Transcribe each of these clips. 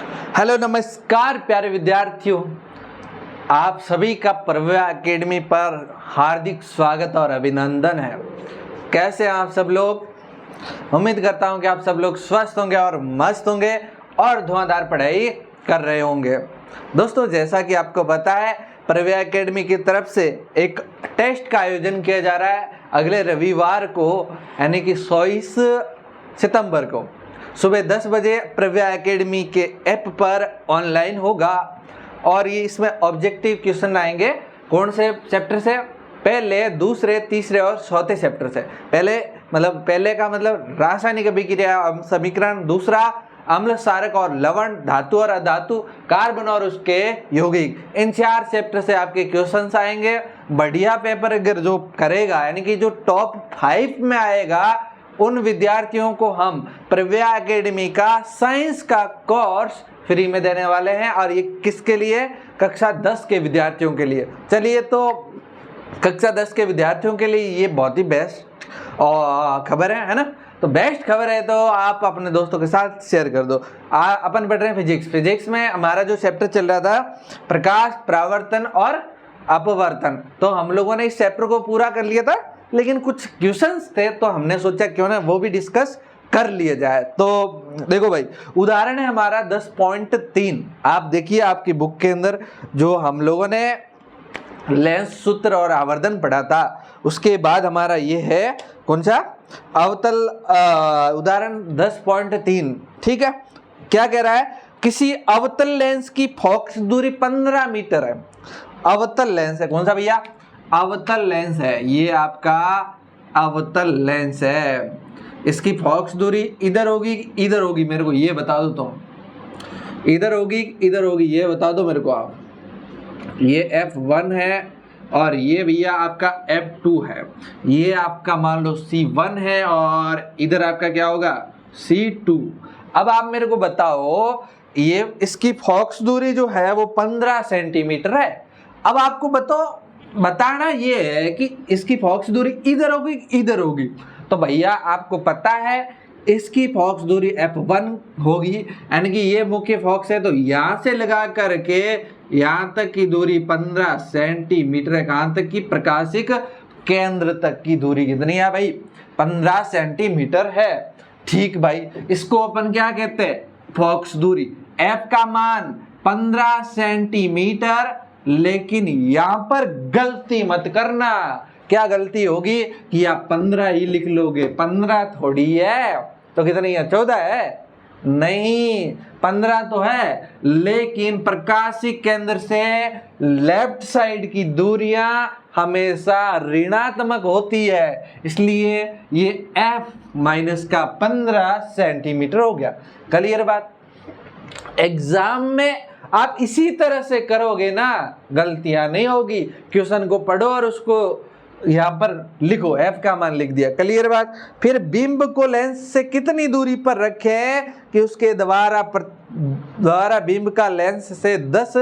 Hello नमस्कार प्यारे विद्यार्थियों, आप सभी का प्रव्या एकेडमी पर हार्दिक स्वागत और अभिनंदन है। कैसे हैं आप सब लोग? उम्मीद करता हूं कि आप सब लोग स्वस्थ होंगे और मस्त होंगे और धुआंधार पढ़ाई कर रहे होंगे। दोस्तों, जैसा कि आपको पता है, प्रव्या एकेडमी की तरफ से एक टेस्ट का आयोजन किया जा रहा है अगले रविवार को, यानी कि 24 सितंबर को सुबह 10 बजे प्रव्या एकेडमी के ऐप पर ऑनलाइन होगा। और ये इसमें ऑब्जेक्टिव क्वेश्चन आएंगे। कौन से चैप्टर से? पहले, दूसरे, तीसरे और चौथे चैप्टर से। पहले का मतलब रासायनिक अभिक्रिया समीकरण, दूसरा अम्ल, क्षारक और लवण, धातु और अधातु, कार्बन और उसके यौगिक। इन 4 चैप्टर से आपके क्वेश्चंस आएंगे। बढ़िया पेपर अगर जो करेगा, यानी कि जो टॉप 5 में आएगा, उन विद्यार्थियों को हम प्रव्या एकेडमी का साइंस का कोर्स फ्री में देने वाले हैं। और ये किसके लिए? कक्षा 10 के विद्यार्थियों के लिए। चलिए, तो कक्षा 10 के विद्यार्थियों के लिए ये बहुत ही बेस्ट खबर है ना? तो बेस्ट खबर है, तो आप अपने दोस्तों के साथ शेयर कर दो। अपन पढ़ रहे हैं फिजिक्स में हमारा जो चैप्टर चल रहा था प्रकाश, परावर्तन और अपवर्तन, तो हम लोगों ने इस चैप्टर को पूरा कर लिया था, लेकिन कुछ क्वेश्चंस थे तो हमने सोचा क्यों ना वो भी डिस्कस कर लिए जाए। तो देखो भाई, उदाहरण है हमारा 10.3। आप देखिए आपकी बुक के अंदर जो हम लोगों ने लेंस, सूत्र और आवर्धन पढ़ा था, उसके बाद हमारा ये है कौन सा? अवतल। उदाहरण 10.3, ठीक है। क्या कह रहा है? किसी अवतल लेंस की फोकस दूरी 15 मीटर है। अवतल लेंस है, कौन सा भैया? अवतल लेंस है। ये आपका अवतल लेंस है। इसकी फोकस दूरी इधर होगी, इधर होगी, मेरे को ये बता दो तुम। इधर होगी, इधर होगी, ये बता दो मेरे को आप। ये F1 है और ये भैया आपका F2 है। ये आपका मान लो C1 है और इधर आपका क्या होगा? C2। अब आप मेरे को बताओ, ये इसकी फोकस दूरी जो है वो 15 सेंटीमीटर है। अब आपको बताना ये है कि इसकी फोकस दूरी इधर होगी, इधर होगी। तो भैया आपको पता है इसकी फोकस दूरी F1 होगी, यानी कि ये मुख्य फोकस है, तो यहाँ से लगा करके यहाँ तक की दूरी 15 सेंटीमीटर है। कहाँ तक की? प्रकाशिक केंद्र तक की दूरी कितनी है भाई? 15 सेंटीमीटर है। ठीक भाई, इसको अपन क्या कहते हैं? फोकस दूरी। F का मान 15 सेंटीमीटर, लेकिन यहां पर गलती मत करना। क्या गलती होगी कि आप 15 ही लिख लोगे। 15 थोड़ी है, तो कितनी है? 14 है? नहीं, 15 तो है, लेकिन प्रकाशिक केंद्र से लेफ्ट साइड की दूरियां हमेशा ऋणात्मक होती है, इसलिए ये F माइनस का 15 सेंटीमीटर हो गया। क्लियर बात? एग्जाम में आप इसी तरह से करोगे ना, गलतियां नहीं होगी। क्वेश्चन को पढ़ो और उसको यहाँ पर लिखो, F का मान लिख दिया। क्लियर बात? फिर बिंब को लेंस से कितनी दूरी पर रखें कि उसके द्वारा बिंब का लेंस से 10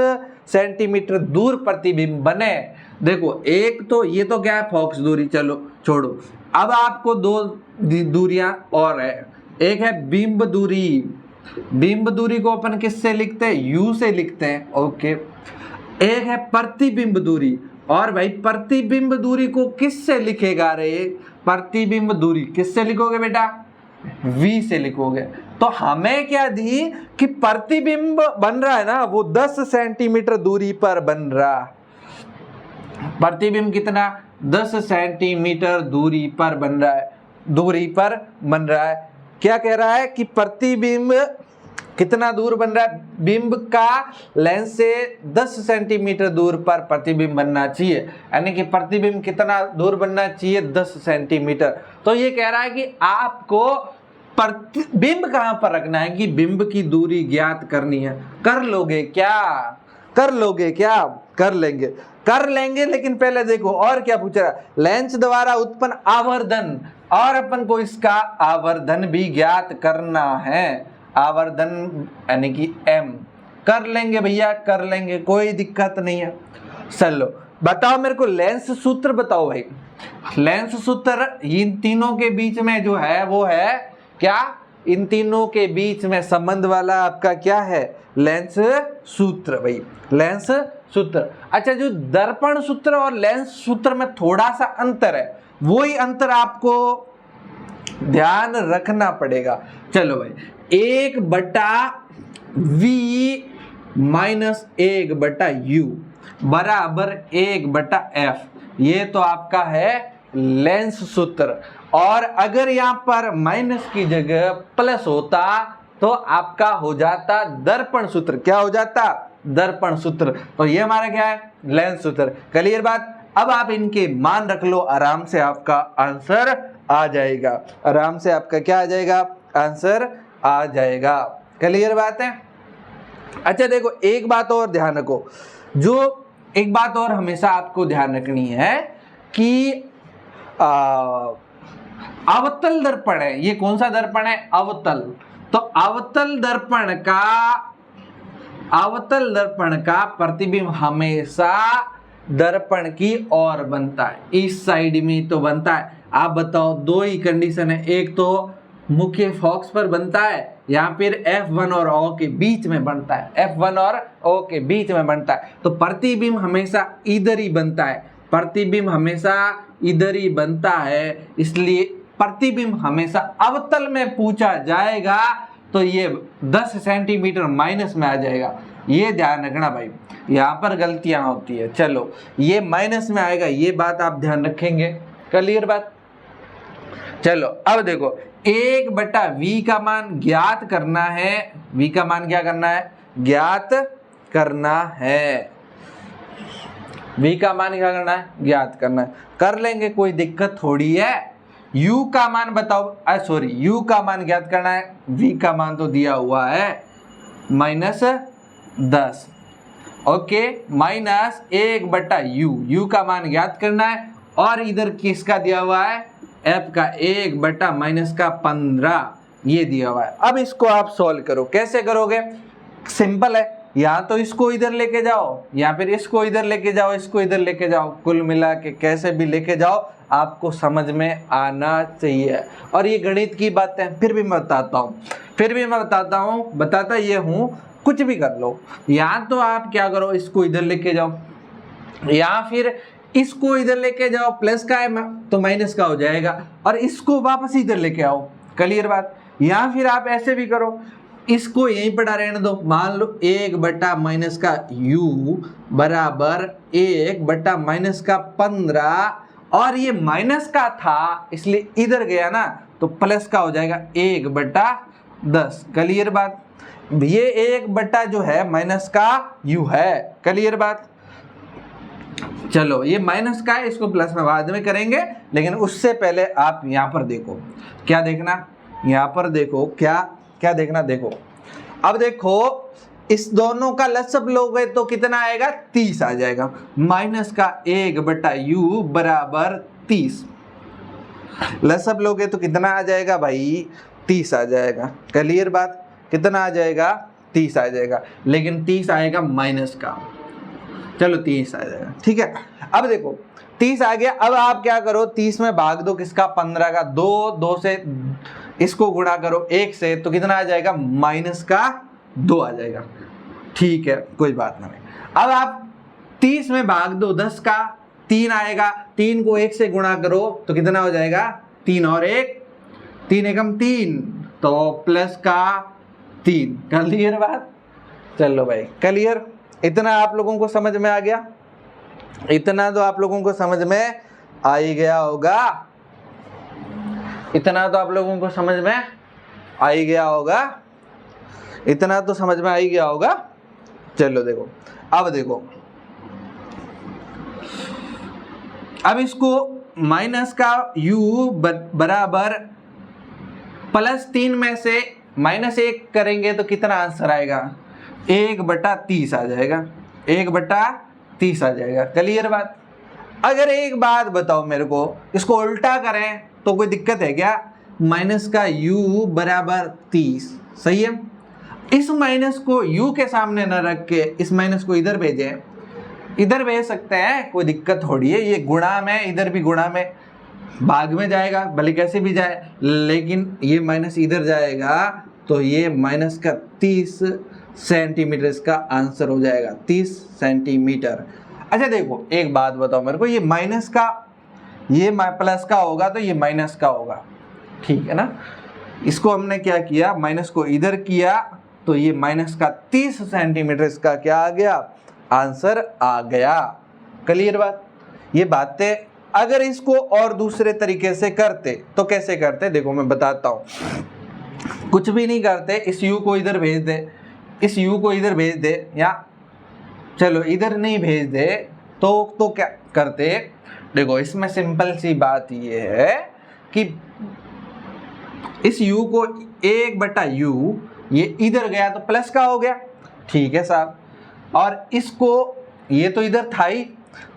सेंटीमीटर दूर प्रतिबिंब बने। देखो, एक तो ये तो क्या है? फोकस दूरी। चलो छोड़ो, अब आपको 2 दूरियां और है। एक है बिंब दूरी। बिंब दूरी को अपन किससे लिखते हैं? U से लिखते हैं। ओके। एक है प्रतिबिंब दूरी। और भाई प्रतिबिंब दूरी को किससे लिखेगा रे? प्रतिबिंब दूरी किससे लिखोगे बेटा? V से लिखोगे। तो हमें क्या दी कि प्रतिबिंब बन रहा है ना, वो 10 सेंटीमीटर दूरी पर बन रहा। प्रतिबिंब कितना? 10 सेंटीमीटर दूरी पर बन रहा है। क्या कह रहा है कि प्रतिबिंब कितना दूर बन रहा है? बिंब का लेंस से 10 सेंटीमीटर दूर पर प्रतिबिंब बनना चाहिए, यानी कि प्रतिबिंब कितना दूर बनना चाहिए? 10 सेंटीमीटर। तो ये कह रहा है कि आपको प्रतिबिंब कहां पर रखना है कि बिंब की दूरी ज्ञात करनी है। कर लोगे क्या? कर लेंगे, लेकिन पहले देखो और क्या पूछ रहा है? लेंस द्वारा उत्पन्न आवर्धन, और अपन को इसका आवर्धन भी ज्ञात करना है। आवर्धन यानी कि M। कर लेंगे भैया, कर लेंगे, कोई दिक्कत नहीं है। चलो बताओ मेरे को लेंस सूत्र बताओ भाई। लेंस सूत्र इन तीनों के बीच में जो है वो है क्या? इन तीनों के बीच में संबंध वाला आपका क्या है, लेंस सूत्र भाई, लेंस सूत्र। अच्छा, जो दर्पण सूत्र और लेंस सूत्र में थोड़ा सा अंतर है, वही अंतर आपको ध्यान रखना पड़ेगा। चलो भाई, 1/v माइनस 1/u बराबर 1/f, ये तो आपका है लेंस सूत्र। और अगर यहाँ पर माइनस की जगह प्लस होता तो आपका हो जाता दर्पण सूत्र। क्या हो जाता, दर्पण सूत्र। तो ये हमारा क्या है, लेंस सूत्र। क्लियर बात। अब आप इनके मान रख लो, आराम से आपका आंसर आ जाएगा, आराम से आपका क्या आ जाएगा, आंसर आ जाएगा। क्लियर बात है। अच्छा देखो, एक बात और ध्यान रखो, जो एक बात और हमेशा आपको ध्यान रखनी है कि अवतल दर्पण है, ये कौन सा दर्पण है, अवतल। तो अवतल दर्पण का प्रतिबिंब हमेशा दर्पण की ओर बनता है, इस साइड में तो बनता है। आप बताओ, दो ही कंडीशन है, एक तो मुख्य फोकस पर बनता है, या फिर F1 और O के बीच में बनता है, F1 और O के बीच में बनता है। तो प्रतिबिंब हमेशा इधर ही बनता है, प्रतिबिंब हमेशा इधर ही बनता है, इसलिए प्रतिबिंब हमेशा अवतल में पूछा जाएगा तो ये 10 सेंटीमीटर माइनस में आ जाएगा। ये ध्यान रखना भाई, यहाँ पर गलतियां होती है। चलो, ये माइनस में आएगा, ये बात आप ध्यान रखेंगे। क्लियर बात। चलो अब देखो, 1/v का मान ज्ञात करना है, v का मान क्या करना है, ज्ञात करना है। v का मान क्या करना है, ज्ञात करना है। कर लेंगे, कोई दिक्कत थोड़ी है। u का मान बताओ, सॉरी, u का मान ज्ञात करना है, v का मान तो दिया हुआ है -10, ओके, -1/u, u का मान ज्ञात करना है। और इधर किसका दिया हुआ है, f का 1/-15, ये दिया हुआ है। अब इसको आप सॉल्व करो, कैसे करोगे, सिंपल है, या तो इसको इधर लेके जाओ, या फिर इसको इधर लेके जाओ, इसको इधर लेके जाओ, कुल मिला के कैसे भी लेके जाओ, आपको समझ में आना चाहिए। और ये गणित की बात है, फिर भी मैं बताता ये हूँ, कुछ भी कर लो। या तो आप क्या करो, इसको इधर लेके जाओ, या फिर इसको इधर लेके जाओ, प्लस का है तो माइनस का हो जाएगा, और इसको वापस इधर लेके आओ। क्लियर बात। या फिर आप ऐसे भी करो, इसको यहीं पड़ा रहने दो, मान लो 1/-u बराबर 1/-15, और ये माइनस का था इसलिए इधर गया ना, तो प्लस का हो जाएगा 1/10। क्लियर बात। ये 1 जो है माइनस का u है। क्लियर बात। चलो, ये माइनस का है, इसको प्लस में बाद में करेंगे, लेकिन उससे पहले आप यहाँ पर देखो, क्या देखना, यहाँ पर देखो, क्या देखना, देखो अब देखो, इस दोनों का लसब लोगे तो कितना आएगा, 30 आ जाएगा। माइनस का 1/u बराबर 30, लसब लोगे तो कितना आ जाएगा भाई, 30 आ जाएगा। क्लियर बात। कितना आ जाएगा, 30 आ जाएगा, लेकिन 30 आएगा माइनस का, चलो 30 आ जाएगा, ठीक है। अब देखो 30 आ गया, अब आप क्या करो, 30 में भाग दो किसका, 15 का, 2 से इसको गुणा करो 1 से, तो कितना आ जाएगा, -2 आ जाएगा। ठीक है, कोई बात नहीं। अब आप 30 में भाग दो 10 का, 3 आएगा, 3 को 1 से गुणा करो तो कितना हो जाएगा, 3 और 1, 3 एकम 3, तो प्लस का 3। क्लियर बात। चलो भाई, क्लियर। इतना आप लोगों को समझ में आ गया, इतना तो आप लोगों को समझ में आ ही गया होगा, इतना तो आप लोगों को समझ में आ ही गया होगा, इतना तो समझ में आ ही गया होगा। चलो देखो, अब देखो, अब इसको माइनस का u बराबर +3 में से -1 करेंगे तो कितना आंसर आएगा, 1/30 आ जाएगा, 1/30 आ जाएगा। क्लियर बात। अगर एक बात बताओ मेरे को, इसको उल्टा करें तो कोई दिक्कत है क्या, माइनस का u बराबर 30, सही है। इस माइनस को u के सामने न रख के इस माइनस को इधर भेजें, इधर भेज सकते हैं, कोई दिक्कत थोड़ी है, ये गुणा में, इधर भी गुणा में, भाग में जाएगा, भले कैसे भी जाए, लेकिन ये माइनस इधर जाएगा तो ये माइनस का 30 सेंटीमीटर इसका आंसर हो जाएगा, 30 सेंटीमीटर। अच्छा देखो एक बात बताओ मेरे को, ये माइनस का ये प्लस का होगा तो ये माइनस का होगा, ठीक है ना। इसको हमने क्या किया, माइनस को इधर किया तो ये माइनस का 30 सेंटीमीटर इसका क्या आ गया, आंसर आ गया। क्लियर बात। ये बातें अगर इसको और दूसरे तरीके से करते तो कैसे करते, देखो मैं बताता हूं। कुछ भी नहीं करते, इस u को इधर भेज दे, इस u को इधर भेज दे, या चलो इधर नहीं भेज दे तो क्या करते, देखो इसमें सिंपल सी बात ये है कि इस u को 1/u ये इधर गया तो प्लस का हो गया, ठीक है साहब। और इसको ये तो इधर था ही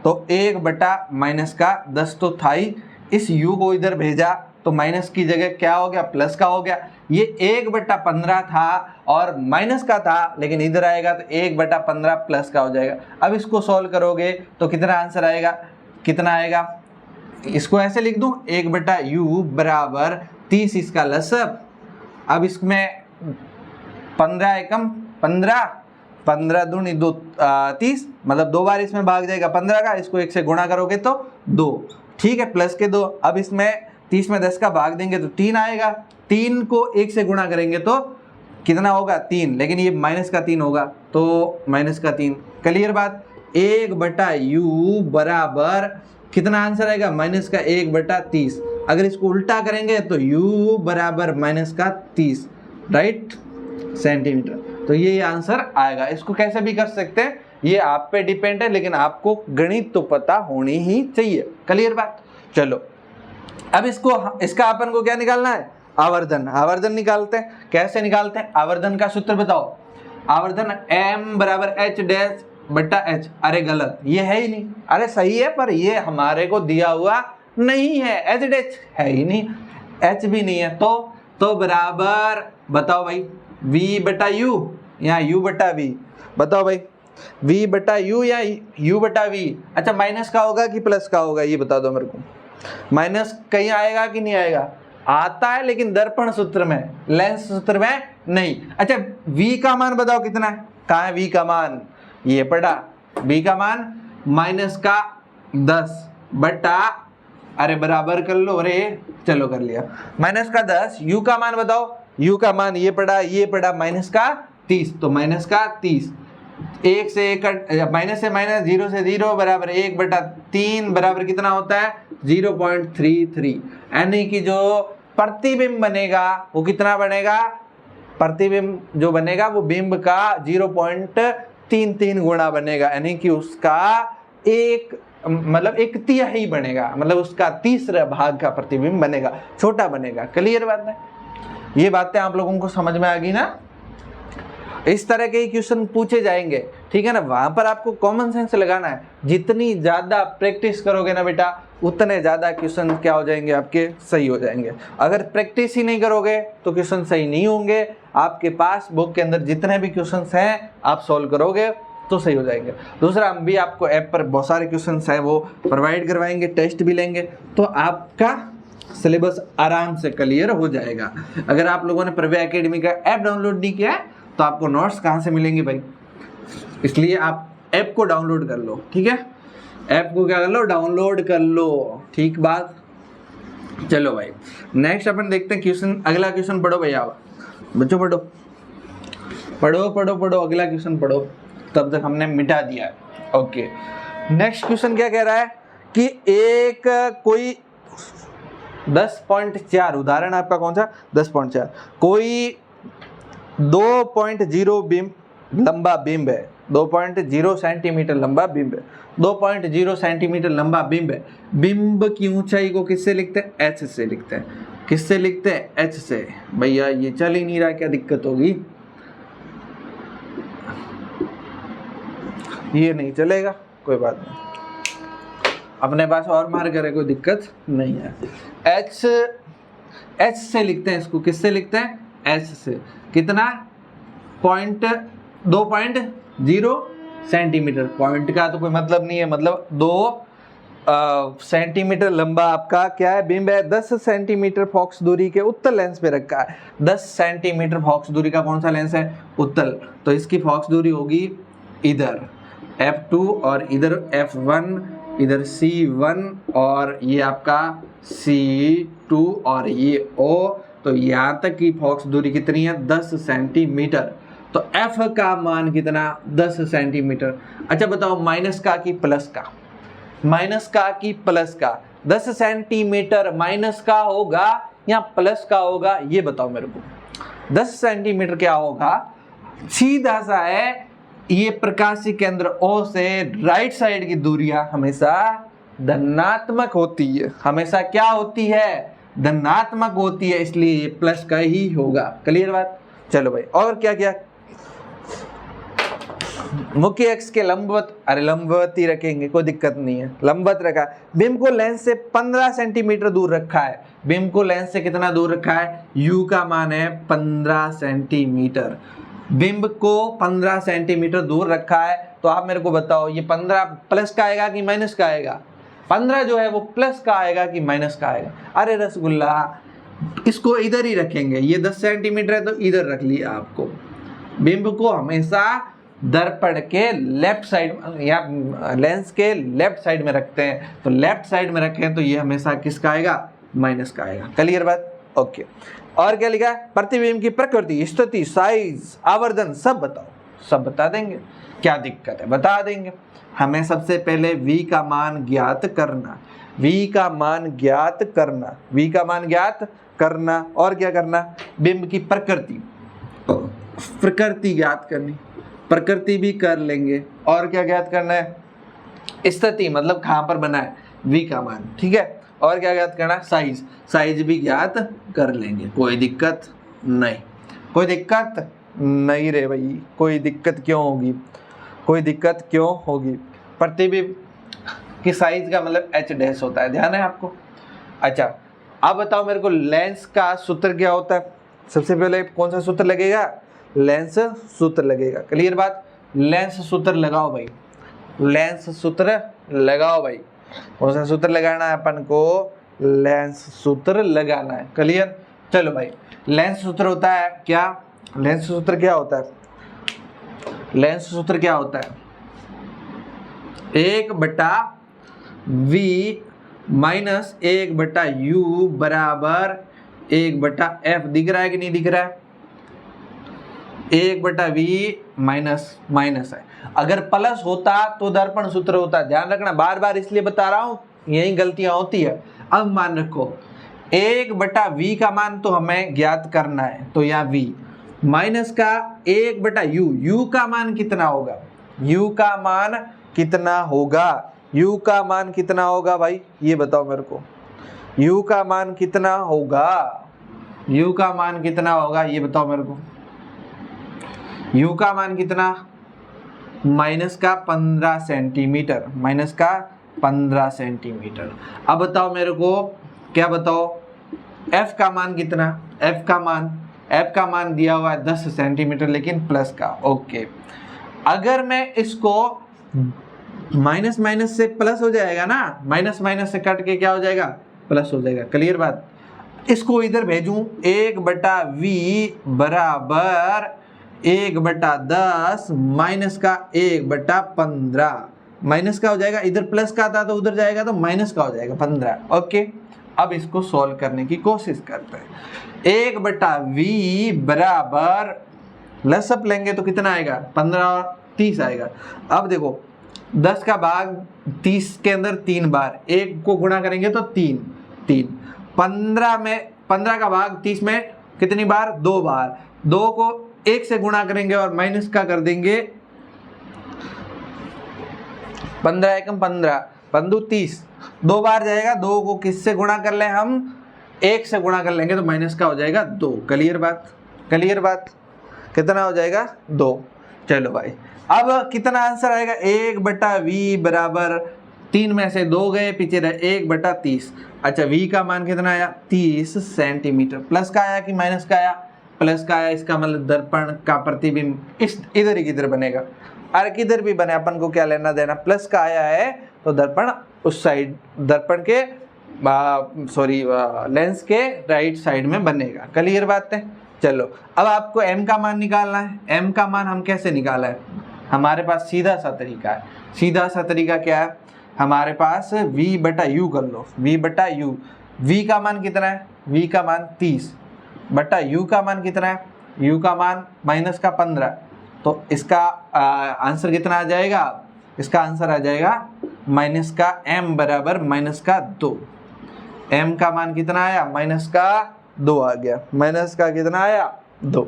तो 1/-10 तो था ही, इस u को इधर भेजा तो माइनस की जगह क्या हो गया, प्लस का हो गया। ये 1/15 था और माइनस का था, लेकिन इधर आएगा तो 1/15 प्लस का हो जाएगा। अब इसको सॉल्व करोगे तो कितना आंसर आएगा, कितना आएगा, इसको ऐसे लिख दूं 1/u बराबर 30 इसका लसअप। अब इसमें 15 एकम 15, 15 दूनी 2 30, मतलब 2 बार इसमें भाग जाएगा 15 का, इसको 1 से गुणा करोगे तो 2, ठीक है, प्लस के 2। अब इसमें 30 में 10 का भाग देंगे तो 3 आएगा, 3 को 1 से गुणा करेंगे तो कितना होगा, 3, लेकिन ये माइनस का 3 होगा तो माइनस का 3। क्लियर बात। 1/u बराबर कितना आंसर आएगा, माइनस का 1/30। अगर इसको उल्टा करेंगे तो u बराबर माइनस का 30 राइट सेंटीमीटर, तो ये आंसर आएगा। इसको कैसे भी कर सकते हैं, ये आप पे डिपेंड है, लेकिन आपको गणित तो पता होनी ही चाहिए। क्लियर बात। चलो अब इसका अपन को क्या निकालना है, आवर्धन। आवर्धन निकालते हैं, कैसे निकालते हैं, आवर्धन का सूत्र बताओ। आवर्धन m बराबर h'/h। अरे गलत, ये है ही नहीं, अरे सही है पर ये हमारे को दिया हुआ नहीं है, h' है ही नहीं, h भी नहीं है, तो बराबर बताओ भाई v/u या u/v, बताओ भाई v/u या u/v। अच्छा माइनस का होगा कि प्लस का होगा, ये बता दो मेरे को। माइनस कहीं आएगा कि नहीं आएगा, आता है लेकिन दर्पण सूत्र में, लेंस सूत्र में नहीं। अच्छा v का मान बताओ कितना है, कहाँ है v का मान, ये पढ़ा, v का मान माइनस का 10 बटा, अरे बराबर कर लो, अरे चलो कर लिया, माइनस का 10। u का मान बताओ, u का मान ये पड़ा माइनस का 30, तो माइनस का 30, 1 से 1 माइनस से माइनस, 0 से 0 बराबर 1/3 बराबर कितना होता है 0.33। यानी कि जो प्रतिबिंब बनेगा वो कितना बनेगा, प्रतिबिंब जो बनेगा वो बिंब का 0.33 गुणा बनेगा, यानी कि उसका मतलब 1/3 बनेगा, मतलब उसका 3रा भाग का प्रतिबिंब बनेगा, छोटा बनेगा। क्लियर बात है, ये बातें आप लोगों को समझ में आ गई ना। इस तरह के क्वेश्चन पूछे जाएंगे, ठीक है ना, वहां पर आपको कॉमन सेंस लगाना है। जितनी ज्यादा प्रैक्टिस करोगे ना बेटा, उतने ज्यादा क्वेश्चन क्या हो जाएंगे आपके, सही हो जाएंगे। अगर प्रैक्टिस ही नहीं करोगे तो क्वेश्चन सही नहीं होंगे। आपके पास बुक के अंदर जितने भी क्वेश्चन हैं आप सॉल्व करोगे तो सही हो जाएंगे। दूसरा, हम भी आपको ऐप पर बहुत सारे क्वेश्चन हैं वो प्रोवाइड करवाएंगे, टेस्ट भी लेंगे, तो आपका सिलेबस आराम से क्लियर हो जाएगा। अगर आप लोगों ने प्रव्या एकेडमी का ऐप डाउनलोड नहीं किया है तो आपको नोट्स कहाँ से मिलेंगे भाई, इसलिए आप ऐप को डाउनलोड कर लो, ठीक है, ऐप को क्या कर लो, डाउनलोड कर लो, ठीक बात। चलो भाई नेक्स्ट अपन देखते हैं क्वेश्चन, अगला क्वेश्चन पढ़ो भैया, बच्चों पढ़ो पढ़ो पढ़ो पढ़ो, अगला क्वेश्चन पढ़ो, तब तक हमने मिटा दिया है। ओके, नेक्स्ट क्वेश्चन क्या कह रहा है कि एक कोई 10.4, उदाहरण आपका कौन सा 10.4, कोई 2.0 बिंब लंबा बिंब है, 2.0 सेंटीमीटर लंबा बिंब है, 2.0 सेंटीमीटर लंबा बिंब है। बिंब की ऊंचाई को किससे लिखते हैं, h से लिखते हैं। किससे लिखते हैं, h से। भैया ये चल ही नहीं रहा, क्या दिक्कत होगी, ये नहीं चलेगा, कोई बात नहीं, अपने पास और मार्कर है, कोई दिक्कत नहीं है। h से लिखते हैं इसको, किससे लिखते हैं, h से। कितना, 2.0 सेंटीमीटर, पॉइंट का तो कोई मतलब नहीं है, मतलब 2 सेंटीमीटर लंबा आपका क्या है, बिंब है। 10 सेंटीमीटर फॉक्स दूरी के उत्तल लेंस पे रखा है। 10 सेंटीमीटर फॉक्स दूरी का कौन सा लेंस है, उत्तल। तो इसकी फॉक्स दूरी होगी इधर f2 और इधर f1, इधर c1 और ये आपका c2 और ये o। तो यहाँ तक की फॉक्स दूरी कितनी है, 10 सेंटीमीटर। तो f का मान कितना, 10 सेंटीमीटर। अच्छा बताओ माइनस का कि प्लस का, माइनस का कि प्लस का। 10 सेंटीमीटर माइनस का होगा या प्लस का होगा, ये बताओ मेरे को। 10 सेंटीमीटर क्या होगा, सीधा सा है, ये प्रकाशीय केंद्र O से राइट साइड की दूरियां हमेशा धनात्मक होती है, हमेशा क्या होती है, धनात्मक होती है, इसलिए ये प्लस का ही होगा। क्लियर बात। चलो भाई, और क्या क्या, मुख्य अक्ष के लंबवत, अरे लंबवत ही रखेंगे, कोई दिक्कत नहीं है, लंबवत रखा। बिंब को लेंस से 15 सेंटीमीटर दूर रखा है। बिंब को लेंस से कितना दूर रखा है, u का मान है 15 सेंटीमीटर। बिंब को 15 सेंटीमीटर दूर रखा है। तो आप मेरे को बताओ ये 15 प्लस का आएगा कि माइनस का आएगा, 15 जो है वो प्लस का आएगा कि माइनस का आएगा। अरे रसगुल्ला, इसको इधर ही रखेंगे, ये 10 सेंटीमीटर है तो इधर रख लिया आपको। बिंब को हमेशा दर्पण के लेफ्ट साइड या लेंस के लेफ्ट साइड में रखते हैं, तो लेफ्ट साइड में रखें तो ये हमेशा किसका आएगा, माइनस का आएगा। क्लियर बात। ओके, और क्या लिखा है, प्रतिबिंब की प्रकृति, स्थिति, साइज, आवर्धन सब बताओ। सब बता देंगे, क्या दिक्कत है, बता देंगे। हमें सबसे पहले v का मान ज्ञात करना, v का मान ज्ञात करना, v का मान ज्ञात करना। और क्या करना, बिंब की प्रकृति, प्रकृति ज्ञात करनी, प्रकृति भी कर लेंगे। और क्या ज्ञात करना है, स्थिति मतलब कहाँ पर बना है, v का मान, ठीक है। और क्या ज्ञात करना, साइज, साइज भी ज्ञात कर लेंगे, कोई दिक्कत नहीं, कोई दिक्कत नहीं रे भाई, कोई दिक्कत क्यों होगी, कोई दिक्कत क्यों होगी। प्रतिबिंब की साइज का मतलब h डैश होता है, ध्यान है आपको। अच्छा अब बताओ मेरे को लेंस का सूत्र क्या होता है। सबसे पहले कौन सा सूत्र लगेगा, लेंस सूत्र लगेगा। क्लियर बात। लेंस सूत्र लगाओ भाई, लेंस सूत्र लगाओ भाई। कौन सा सूत्र लगाना है अपन को, लेंस सूत्र लगाना है। क्लियर। चलो भाई, लेंस सूत्र होता है क्या, लेंस सूत्र क्या होता है, लेंस सूत्र क्या होता है, 1/v माइनस 1/u बराबर 1/f। दिख रहा है कि नहीं दिख रहा है, 1/v माइनस माइनस है। अगर प्लस होता तो दर्पण सूत्र होता, ध्यान रखना, बार बार इसलिए बता रहा हूं, यही गलतियां होती है। अब मान रखो 1/v का मान तो हमें ज्ञात करना है, तो यहाँ v माइनस का 1/u, u का मान कितना होगा, u का मान कितना होगा, u का मान कितना होगा भाई, ये बताओ मेरे को, u का मान कितना होगा, u का मान कितना होगा, ये बताओ मेरे को। u का मान कितना, माइनस का 15 सेंटीमीटर, माइनस का 15 सेंटीमीटर। अब बताओ मेरे को, क्या बताओ, f का मान कितना, f का मान दिया हुआ है 10 सेंटीमीटर लेकिन प्लस का। ओके, अगर मैं इसको माइनस माइनस से प्लस हो जाएगा ना, माइनस माइनस से कट के क्या हो जाएगा, प्लस हो जाएगा। क्लियर बात। इसको इधर भेजूं 1/v बराबर 1/10 माइनस का 1/15, माइनस का हो जाएगा, इधर प्लस का था तो उधर जाएगा तो माइनस का हो जाएगा 15। ओके, अब इसको सॉल्व करने की कोशिश करते हैं। 1/v बराबर लसअप लेंगे तो कितना आएगा, 15 और 30 आएगा। अब देखो 10 का भाग 30 के अंदर 3 बार, 1 को गुणा करेंगे तो 3, 15 का भाग 30 में कितनी बार, 2 बार, 2 को 1 से गुणा करेंगे और माइनस का कर देंगे, 15 एकम 15, 30, 2 बार जाएगा, 2 को किससे गुणा कर ले हम, 1 से गुणा कर लेंगे तो माइनस का हो जाएगा 2। क्लियर बात, क्लियर बात। कितना हो जाएगा, 2। चलो भाई, अब कितना आंसर आएगा, 1/v बराबर 3 में से 2 गए, पीछे रहे 1/30। अच्छा v का मान कितना आया, 30 सेंटीमीटर। प्लस का आया कि माइनस का आया, प्लस का आया, इसका मतलब दर्पण का प्रतिबिंब इस इधर ही किधर बनेगा, और किधर भी बने अपन को क्या लेना देना, प्लस का आया है तो दर्पण उस साइड, दर्पण के लेंस के राइट साइड में बनेगा। क्लियर बात है। चलो अब आपको m का मान निकालना है। m का मान हम कैसे निकाला है, हमारे पास सीधा सा तरीका है। सीधा सा तरीका क्या है, हमारे पास v बटा u कर लो, v बटा u। v का मान कितना है, v का मान 30 बटा u का मान कितना है, u का मान माइनस का 15। तो इसका आंसर कितना आ जाएगा, इसका आंसर आ जाएगा माइनस का m बराबर माइनस का 2। m का मान कितना आया, माइनस का 2 आ गया। माइनस का कितना आया, 2।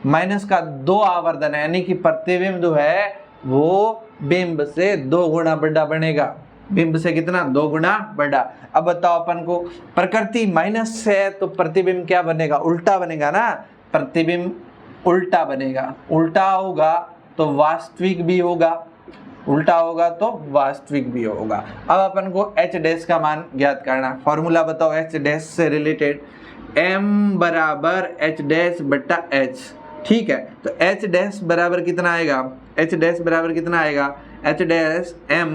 माइनस का 2 आवर्धन है, यानी कि प्रतिबिंब जो है वो बिंब से 2 गुना बड़ा बनेगा। बिंब से कितना, 2 गुना बड़ा। अब बताओ अपन को, प्रकृति माइनस से है तो प्रतिबिंब क्या बनेगा, उल्टा बनेगा ना। प्रतिबिंब उल्टा बनेगा, उल्टा होगा तो वास्तविक भी होगा, उल्टा होगा तो वास्तविक भी होगा। अब अपन को h डैश का मान ज्ञात करना। फॉर्मूला बताओ h डैश से रिलेटेड, m बराबर h डैश बटा h। ठीक है, तो h डैश बराबर कितना आएगा, h डैश बराबर कितना आएगा, h डैश m,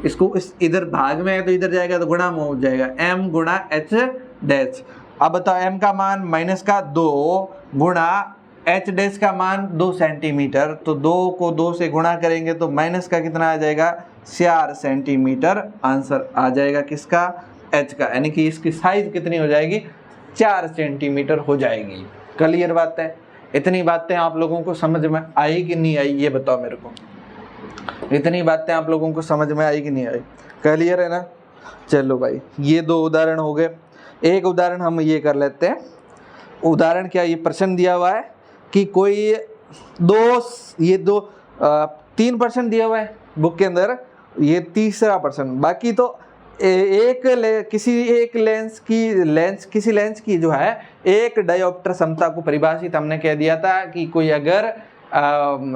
इसको इस इधर भाग में है तो इधर जाएगा तो गुणा में हो जाएगा, m गुणा h डैश। अब बताओ m का मान माइनस का 2 गुणा h डैश का मान 2 सेंटीमीटर, तो 2 को 2 से गुणा करेंगे तो माइनस का कितना आ जाएगा, 4 सेंटीमीटर। आंसर आ जाएगा किसका, h का, यानी कि इसकी साइज कितनी हो जाएगी, 4 सेंटीमीटर हो जाएगी। क्लियर बात है। इतनी बातें आप लोगों को समझ में आई कि नहीं आई, ये बताओ मेरे को। इतनी बातें आप लोगों को समझ में आई कि नहीं आई, क्लियर है ना। चलो भाई, ये 2 उदाहरण हो गए। एक उदाहरण हम ये कर लेते हैं। उदाहरण क्या, ये प्रश्न दिया हुआ है कि कोई 3% दिया हुआ है बुक के अंदर, ये तीसरा प्रश्न। बाकी तो किसी लेंस की जो है एक डायोप्टर क्षमता को परिभाषित हमने कह दिया था कि कोई अगर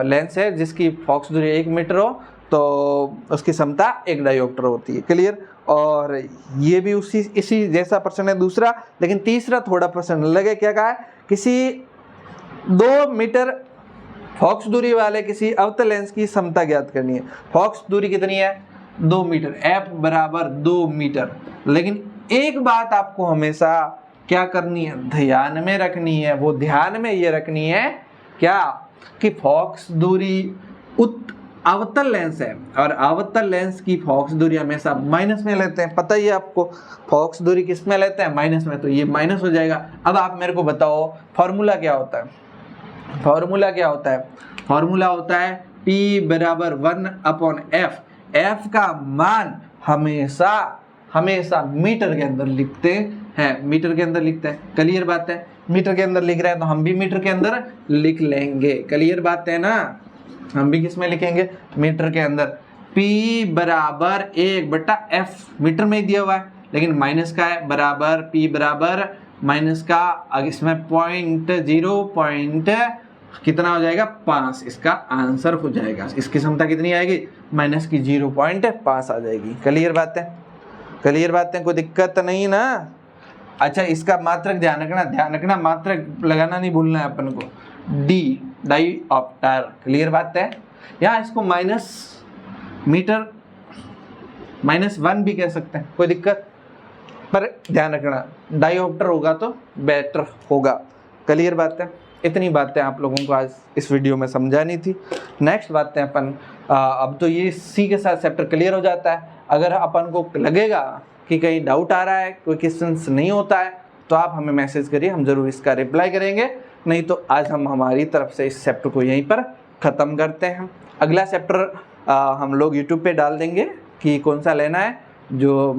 लेंस है जिसकी फोकस दूरी 1 मीटर हो तो उसकी क्षमता 1 डायोप्टर होती है। क्लियर। और ये भी इसी जैसा प्रश्न है दूसरा, लेकिन तीसरा थोड़ा प्रश्न अलग है। क्या कहा है, किसी 2 मीटर फोकस दूरी वाले किसी अवतल लेंस की क्षमता ज्ञात करनी है। फोकस दूरी कितनी है, 2 मीटर, f बराबर 2 मीटर। लेकिन एक बात आपको हमेशा क्या करनी है, ध्यान में रखनी है। वो ध्यान में ये रखनी है क्या, कि फोकस दूरी अवतल लेंस है और अवतल लेंस की फोकस दूरी हमेशा माइनस में लेते हैं। पता ही है आपको, फोकस दूरी किस में लेते हैं, माइनस में, तो ये माइनस हो जाएगा। अब आप मेरे को बताओ फॉर्मूला क्या होता है। फॉर्मूला क्या होता है, फॉर्मूला होता है P बराबर 1/f। f का मान हमेशा मीटर के अंदर लिखते हैं, मीटर के अंदर लिखते हैं। क्लियर बात है। मीटर के अंदर लिख रहे हैं तो हम भी मीटर के अंदर लिख लेंगे। क्लियर बात है ना, हम भी किस में लिखेंगे, मीटर के अंदर। P बराबर 1/f, मीटर में ही दिया हुआ है लेकिन माइनस का है, बराबर P बराबर माइनस का, आगे इसमें पॉइंट कितना हो जाएगा, 5। इसका आंसर हो जाएगा, इसकी क्षमता कितनी आएगी, माइनस की 0.5 आ जाएगी। क्लियर बात है, क्लियर बात है, कोई दिक्कत नहीं ना। अच्छा, इसका मात्रक ध्यान रखना, मात्रक लगाना नहीं भूलना है अपन को, D डाईऑप्टर। क्लियर बात है। यहाँ इसको माइनस मीटर -1 भी कह सकते हैं, कोई दिक्कत, पर ध्यान रखना डाईऑप्टर होगा तो बेटर होगा। क्लियर बात है। इतनी बातें आप लोगों को आज इस वीडियो में समझानी थी। नेक्स्ट बातें अपन अब तो ये सी के साथ चैप्टर क्लियर हो जाता है। अगर अपन को लगेगा कि कहीं डाउट आ रहा है, कोई क्वेश्चन नहीं होता है, तो आप हमें मैसेज करिए, हम ज़रूर इसका रिप्लाई करेंगे। नहीं तो आज हम हमारी तरफ से इस चैप्टर को यहीं पर ख़त्म करते हैं। अगला चैप्टर हम लोग यूट्यूब पे डाल देंगे कि कौन सा लेना है, जो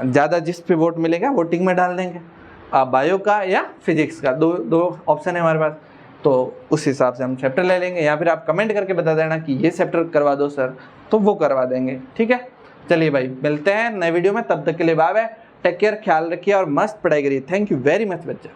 ज़्यादा जिस पे वोट मिलेगा वोटिंग में डाल देंगे, बायो का या फिजिक्स का, दो ऑप्शन है हमारे पास, तो उस हिसाब से हम चैप्टर ले लेंगे। या फिर आप कमेंट करके बता देना कि ये चैप्टर करवा दो सर, तो वो करवा देंगे। ठीक है, चलिए भाई, मिलते हैं नए वीडियो में, तब तक के लिए बाय बाय, टेक केयर, ख्याल रखिए और मस्त पढ़ाई करिए। थैंक यू वेरी मच बच्चा।